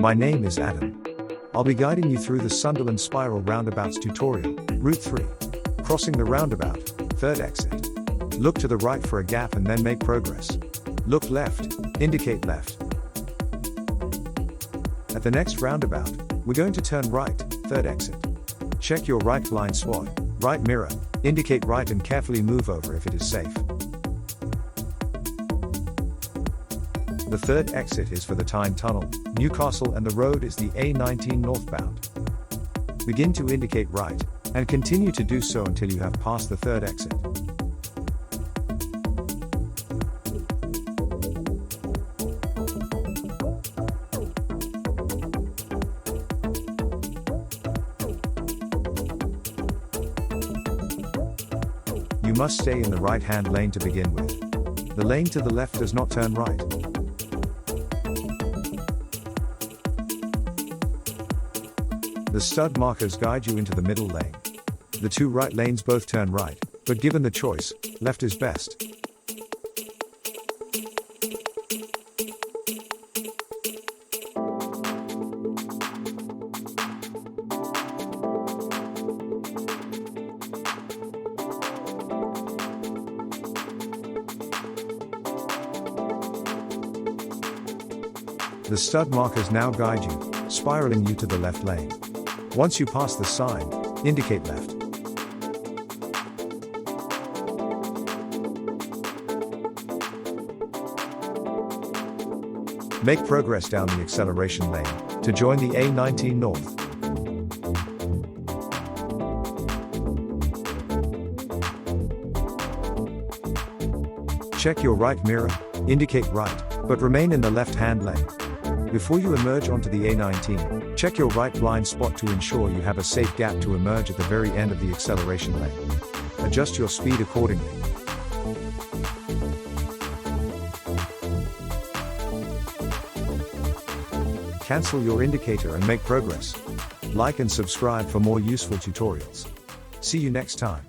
My name is Adam. I'll be guiding you through the Sunderland Spiral Roundabouts tutorial, Route 3. Crossing the roundabout, third exit. Look to the right for a gap and then make progress. Look left, indicate left. At the next roundabout, we're going to turn right, third exit. Check your right blind spot, right mirror, indicate right and carefully move over if it is safe. The third exit is for the Tyne Tunnel, Newcastle, and the road is the A19 northbound. Begin to indicate right, and continue to do so until you have passed the third exit. You must stay in the right-hand lane to begin with. The lane to the left does not turn right. The stud markers guide you into the middle lane. The two right lanes both turn right, but given the choice, left is best. The stud markers now guide you, spiraling you to the left lane. Once you pass the sign, indicate left. Make progress down the acceleration lane to join the A19 north. Check your right mirror, indicate right, but remain in the left-hand lane. Before you emerge onto the A19, check your right blind spot to ensure you have a safe gap to emerge at the very end of the acceleration lane. Adjust your speed accordingly. Cancel your indicator and make progress. Like and subscribe for more useful tutorials. See you next time.